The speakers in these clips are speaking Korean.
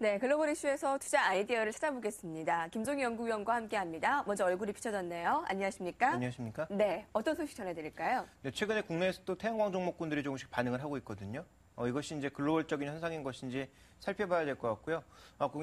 네, 글로벌 이슈에서 투자 아이디어를 찾아보겠습니다. 김종희 연구위원과 함께합니다. 먼저 얼굴이 비춰졌네요. 안녕하십니까? 안녕하십니까? 네, 어떤 소식 전해드릴까요? 네, 최근에 국내에서 또 태양광 종목군들이 조금씩 반응을 하고 있거든요. 이것이 이제 글로벌적인 현상인 것인지 살펴봐야 될 것 같고요.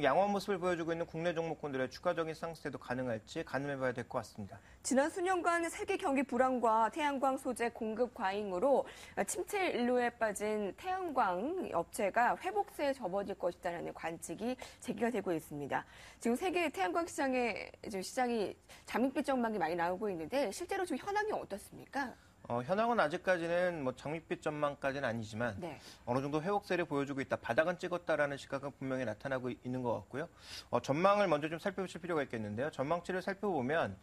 양호한 모습을 보여주고 있는 국내 종목군들의 추가적인 상승세도 가능할지 가늠해봐야 될 것 같습니다. 지난 수년간 세계 경기 불황과 태양광 소재 공급 과잉으로 침체 일로에 빠진 태양광 업체가 회복세에 접어들 것이다라는 관측이 제기가 되고 있습니다. 지금 세계 태양광 시장이 장밋빛 전망이 많이 나오고 있는데 실제로 지금 현황이 어떻습니까? 현황은 아직까지는 장밋빛 전망까지는 아니지만 네. 어느 정도 회복세를 보여주고 있다. 바닥은 찍었다라는 시각은 분명히 나타나고 있는 것 같고요. 전망을 먼저 좀 살펴보실 필요가 있겠는데요. 전망치를 살펴보면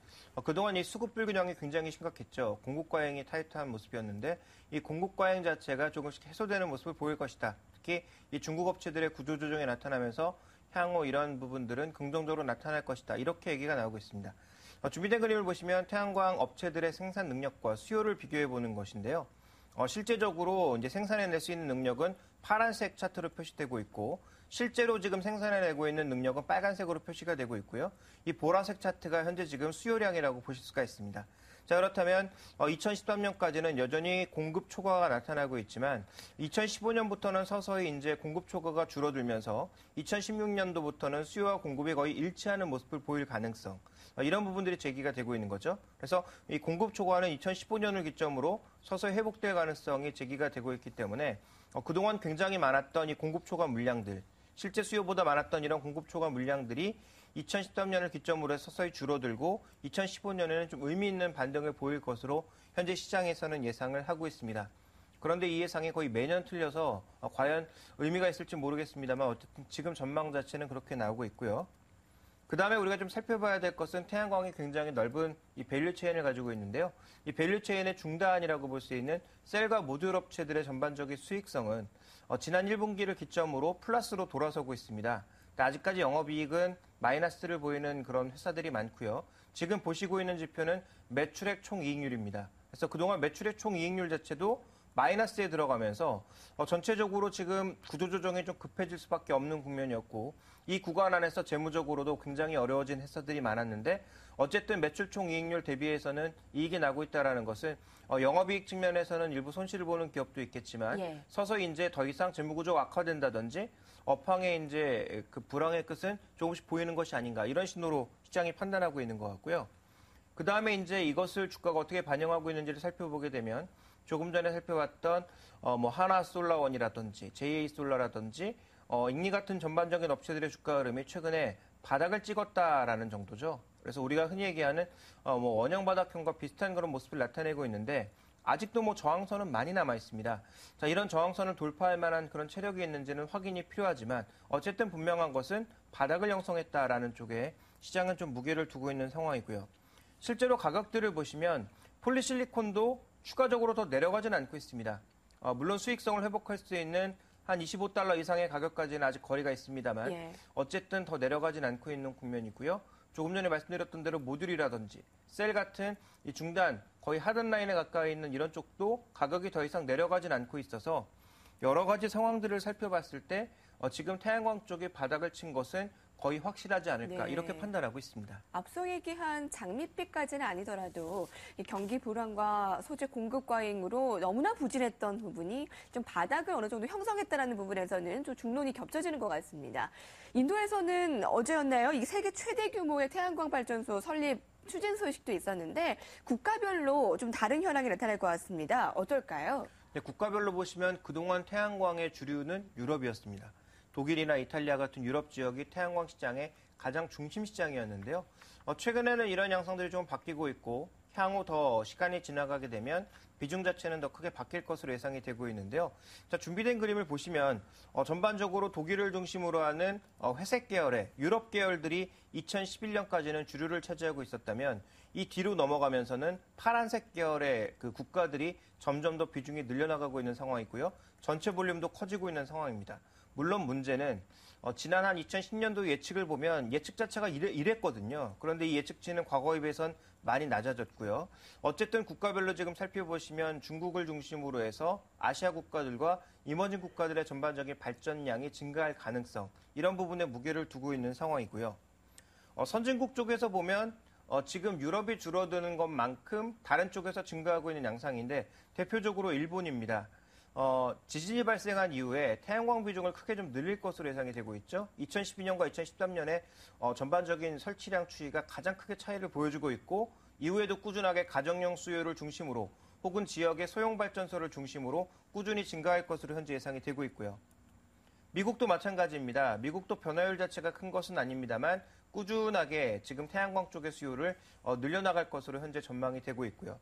그동안 이 수급 불균형이 굉장히 심각했죠. 공급 과잉이 타이트한 모습이었는데 이 공급 과잉 자체가 조금씩 해소되는 모습을 보일 것이다. 특히 이 중국 업체들의 구조 조정이 나타나면서 향후 이런 부분들은 긍정적으로 나타날 것이다. 이렇게 얘기가 나오고 있습니다. 준비된 그림을 보시면 태양광 업체들의 생산 능력과 수요를 비교해 보는 것인데요. 실제적으로 이제 생산해낼 수 있는 능력은 파란색 차트로 표시되고 있고, 실제로 지금 생산해내고 있는 능력은 빨간색으로 표시가 되고 있고요. 이 보라색 차트가 현재 지금 수요량이라고 보실 수가 있습니다. 자, 그렇다면 2013년까지는 여전히 공급 초과가 나타나고 있지만 2015년부터는 서서히 이제 공급 초과가 줄어들면서 2016년도부터는 수요와 공급이 거의 일치하는 모습을 보일 가능성, 이런 부분들이 제기가 되고 있는 거죠. 그래서 이 공급 초과는 2015년을 기점으로 서서히 회복될 가능성이 제기가 되고 있기 때문에 그동안 굉장히 많았던 이 공급 초과 물량들, 실제 수요보다 많았던 이런 공급 초과 물량들이 2013년을 기점으로 해서 서서히 줄어들고 2015년에는 좀 의미 있는 반등을 보일 것으로 현재 시장에서는 예상을 하고 있습니다. 그런데 이 예상이 거의 매년 틀려서 과연 의미가 있을지 모르겠습니다만 어쨌든 지금 전망 자체는 그렇게 나오고 있고요. 그 다음에 우리가 좀 살펴봐야 될 것은 태양광이 굉장히 넓은 이 밸류 체인을 가지고 있는데요. 이 밸류 체인의 중단이라고 볼 수 있는 셀과 모듈 업체들의 전반적인 수익성은 지난 1분기를 기점으로 플러스로 돌아서고 있습니다. 아직까지 영업이익은 마이너스를 보이는 그런 회사들이 많고요. 지금 보시고 있는 지표는 매출액 총이익률입니다. 그래서 그동안 매출액 총이익률 자체도 마이너스에 들어가면서 전체적으로 지금 구조조정이 좀 급해질 수밖에 없는 국면이었고, 이 구간 안에서 재무적으로도 굉장히 어려워진 회사들이 많았는데 어쨌든 매출 총이익률 대비해서는 이익이 나고 있다는 것은 영업이익 측면에서는 일부 손실을 보는 기업도 있겠지만 서서히 이제 더 이상 재무구조가 악화된다든지 업황의 이제 그 불황의 끝은 조금씩 보이는 것이 아닌가, 이런 신호로 시장이 판단하고 있는 것 같고요. 그 다음에 이제 이것을 주가가 어떻게 반영하고 있는지를 살펴보게 되면 조금 전에 살펴봤던 하나솔라원이라든지 JA솔라라든지 잉리 같은 전반적인 업체들의 주가 흐름이 최근에 바닥을 찍었다라는 정도죠. 그래서 우리가 흔히 얘기하는 원형 바닥형과 비슷한 그런 모습을 나타내고 있는데 아직도 저항선은 많이 남아 있습니다. 자, 이런 저항선을 돌파할 만한 그런 체력이 있는지는 확인이 필요하지만 어쨌든 분명한 것은 바닥을 형성했다라는 쪽에 시장은 좀 무게를 두고 있는 상황이고요. 실제로 가격들을 보시면 폴리실리콘도 추가적으로 더 내려가지는 않고 있습니다. 물론 수익성을 회복할 수 있는 한 $25 이상의 가격까지는 아직 거리가 있습니다만 어쨌든 더 내려가지는 않고 있는 국면이고요. 조금 전에 말씀드렸던 대로 모듈이라든지 셀 같은 이 중단, 거의 하단 라인에 가까이 있는 이런 쪽도 가격이 더 이상 내려가지는 않고 있어서 여러 가지 상황들을 살펴봤을 때 지금 태양광 쪽에 바닥을 친 것은 거의 확실하지 않을까, 이렇게 판단하고 있습니다. 앞서 얘기한 장밋빛까지는 아니더라도 이 경기 불황과 소재 공급 과잉으로 너무나 부진했던 부분이 좀 바닥을 어느 정도 형성했다는 부분에서는 좀 중론이 겹쳐지는 것 같습니다. 인도에서는 어제였나요? 이 세계 최대 규모의 태양광 발전소 설립 추진 소식도 있었는데 국가별로 좀 다른 현황이 나타날 것 같습니다. 어떨까요? 네, 국가별로 보시면 그동안 태양광의 주류는 유럽이었습니다. 독일이나 이탈리아 같은 유럽 지역이 태양광 시장의 가장 중심 시장이었는데요. 최근에는 이런 양상들이 좀 바뀌고 있고 향후 더 시간이 지나가게 되면 비중 자체는 더 크게 바뀔 것으로 예상이 되고 있는데요. 자, 준비된 그림을 보시면 전반적으로 독일을 중심으로 하는 회색 계열의 유럽 계열들이 2011년까지는 주류를 차지하고 있었다면 이 뒤로 넘어가면서는 파란색 계열의 그 국가들이 점점 더 비중이 늘려나가고 있는 상황이고요. 전체 볼륨도 커지고 있는 상황입니다. 물론 문제는 지난 한 2010년도 예측을 보면 예측 자체가 이랬거든요. 그런데 이 예측치는 과거에 비해선 많이 낮아졌고요. 어쨌든 국가별로 지금 살펴보시면 중국을 중심으로 해서 아시아 국가들과 이머징 국가들의 전반적인 발전량이 증가할 가능성, 이런 부분에 무게를 두고 있는 상황이고요. 선진국 쪽에서 보면 지금 유럽이 줄어드는 것만큼 다른 쪽에서 증가하고 있는 양상인데 대표적으로 일본입니다. 지진이 발생한 이후에 태양광 비중을 크게 좀 늘릴 것으로 예상이 되고 있죠. 2012년과 2013년에 전반적인 설치량 추이가 가장 크게 차이를 보여주고 있고 이후에도 꾸준하게 가정용 수요를 중심으로 혹은 지역의 소형 발전소를 중심으로 꾸준히 증가할 것으로 현재 예상이 되고 있고요. 미국도 마찬가지입니다. 미국도 변화율 자체가 큰 것은 아닙니다만 꾸준하게 지금 태양광 쪽의 수요를 늘려나갈 것으로 현재 전망이 되고 있고요.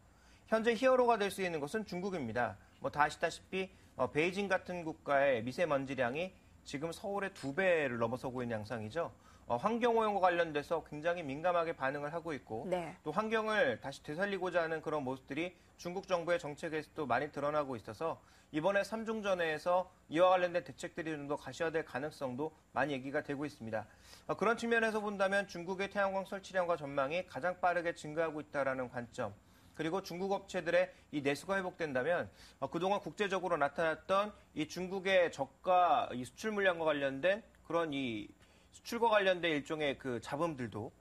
현재 히어로가 될 수 있는 것은 중국입니다. 다 아시다시피 베이징 같은 국가의 미세먼지량이 지금 서울의 2배를 넘어서고 있는 양상이죠. 환경오염과 관련돼서 굉장히 민감하게 반응을 하고 있고 네. 또 환경을 다시 되살리고자 하는 그런 모습들이 중국 정부의 정책에서도 많이 드러나고 있어서 이번에 삼중전회에서 이와 관련된 대책들이 좀 더 가시화될 가능성도 많이 얘기가 되고 있습니다. 그런 측면에서 본다면 중국의 태양광 설치량과 전망이 가장 빠르게 증가하고 있다는 관점, 그리고 중국 업체들의 이 내수가 회복된다면 그동안 국제적으로 나타났던 이 중국의 저가 이 수출 물량과 관련된 그런 이 수출과 관련된 일종의 그 잡음들도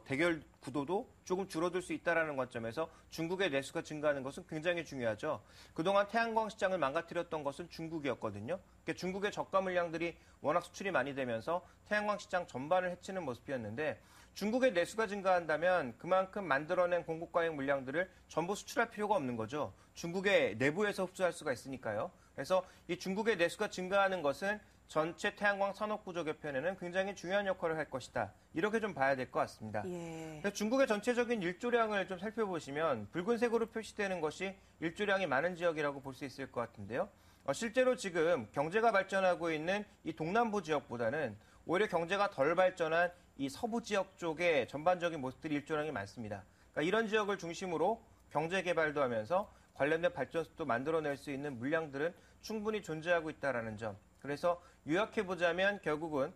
대결 구도도 조금 줄어들 수 있다는 관점에서 중국의 내수가 증가하는 것은 굉장히 중요하죠. 그동안 태양광 시장을 망가뜨렸던 것은 중국이었거든요. 그러니까 중국의 저가 물량들이 워낙 수출이 많이 되면서 태양광 시장 전반을 해치는 모습이었는데 중국의 내수가 증가한다면 그만큼 만들어낸 공급과잉 물량들을 전부 수출할 필요가 없는 거죠. 중국의 내부에서 흡수할 수가 있으니까요. 그래서 이 중국의 내수가 증가하는 것은 전체 태양광 산업 구조 개편에는 굉장히 중요한 역할을 할 것이다. 이렇게 좀 봐야 될 것 같습니다. 예. 중국의 전체적인 일조량을 좀 살펴보시면 붉은색으로 표시되는 것이 일조량이 많은 지역이라고 볼 수 있을 것 같은데요. 실제로 지금 경제가 발전하고 있는 이 동남부 지역보다는 오히려 경제가 덜 발전한 이 서부 지역 쪽에 전반적인 모습들이 일조량이 많습니다. 그러니까 이런 지역을 중심으로 경제 개발도 하면서 관련된 발전소도 만들어낼 수 있는 물량들은 충분히 존재하고 있다는 점. 그래서 요약해보자면 결국은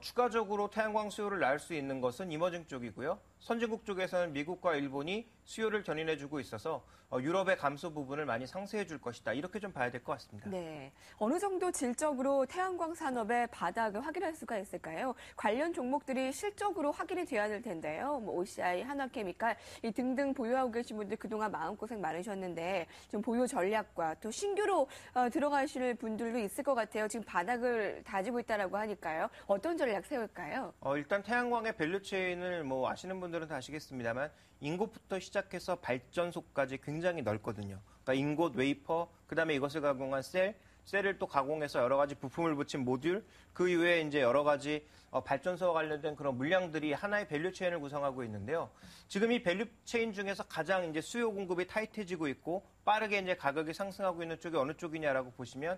추가적으로 태양광 수요를 낳을 수 있는 것은 이머징 쪽이고요. 선진국 쪽에서는 미국과 일본이 수요를 견인해주고 있어서 유럽의 감소 부분을 많이 상쇄해 줄 것이다. 이렇게 좀 봐야 될 것 같습니다. 네. 어느 정도 질적으로 태양광 산업의 바닥을 확인할 수가 있을까요? 관련 종목들이 실적으로 확인이 돼야 될 텐데요. OCI, 한화케미칼 이 등등 보유하고 계신 분들 그동안 마음고생 많으셨는데 좀 보유 전략과 또 신규로 들어가실 분들도 있을 것 같아요. 지금 바닥을 다지고 있다라고 하니까요. 어떤 전략 세울까요? 일단 태양광의 밸류체인을 아시는 분들은 다 아시겠습니다만 인곳부터 시작해서 발전소까지 굉장히 넓거든요. 그러니까 인곳, 웨이퍼, 그다음에 이것을 가공한 셀을 또 가공해서 여러 가지 부품을 붙인 모듈, 그 이외에 이제 여러 가지 발전소와 관련된 그런 물량들이 하나의 밸류체인을 구성하고 있는데요. 지금 이 밸류체인 중에서 가장 이제 수요 공급이 타이트해지고 있고 빠르게 이제 가격이 상승하고 있는 쪽이 어느 쪽이냐라고 보시면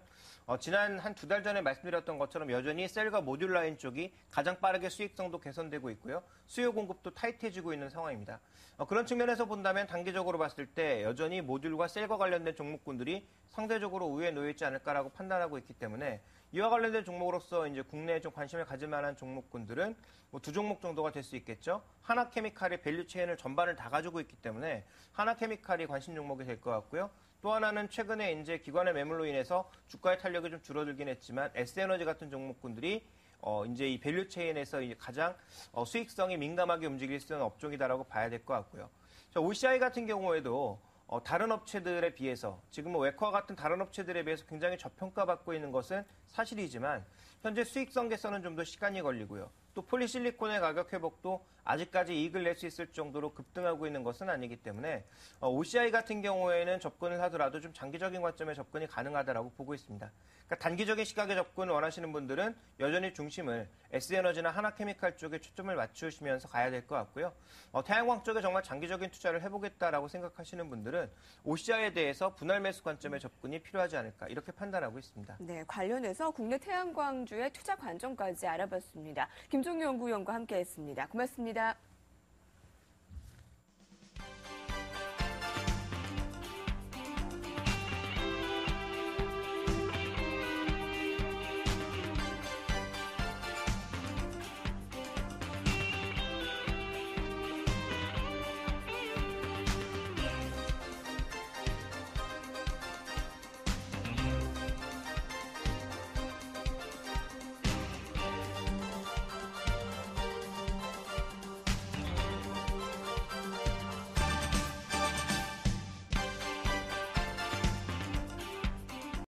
지난 한 2달 전에 말씀드렸던 것처럼 여전히 셀과 모듈 라인 쪽이 가장 빠르게 수익성도 개선되고 있고요. 수요 공급도 타이트해지고 있는 상황입니다. 그런 측면에서 본다면 단기적으로 봤을 때 여전히 모듈과 셀과 관련된 종목군들이 상대적으로 우위에 놓여 있지 않을까라고 판단하고 있기 때문에 이와 관련된 종목으로서 이제 국내에 좀 관심을 가질 만한 종목군들은 2종목 정도가 될 수 있겠죠. 하나케미칼의 밸류체인을 전반을 다 가지고 있기 때문에 하나케미칼이 관심 종목이 될 것 같고요. 또 하나는 최근에 이제 기관의 매물로 인해서 주가의 탄력이 좀 줄어들긴 했지만 S에너지 같은 종목군들이 이제 이 밸류체인에서 가장 수익성이 민감하게 움직일 수 있는 업종이다라고 봐야 될 것 같고요. OCI 같은 경우에도 다른 업체들에 비해서 지금 웨커와 같은 다른 업체들에 비해서 굉장히 저평가받고 있는 것은 사실이지만 현재 수익성 개선은 좀 더 시간이 걸리고요. 또 폴리실리콘의 가격 회복도 아직까지 이익을 낼 수 있을 정도로 급등하고 있는 것은 아니기 때문에 OCI 같은 경우에는 접근을 하더라도 좀 장기적인 관점에 접근이 가능하다라고 보고 있습니다. 그러니까 단기적인 시각에 접근을 원하시는 분들은 여전히 중심을 S에너지나 하나케미칼 쪽에 초점을 맞추시면서 가야 될 것 같고요. 태양광 쪽에 정말 장기적인 투자를 해보겠다라고 생각하시는 분들은 OCI에 대해서 분할 매수 관점의 접근이 필요하지 않을까 이렇게 판단하고 있습니다. 네, 관련해서 국내 태양광주의 투자 관점까지 알아봤습니다. 김종규 연구위원과 함께했습니다. 고맙습니다.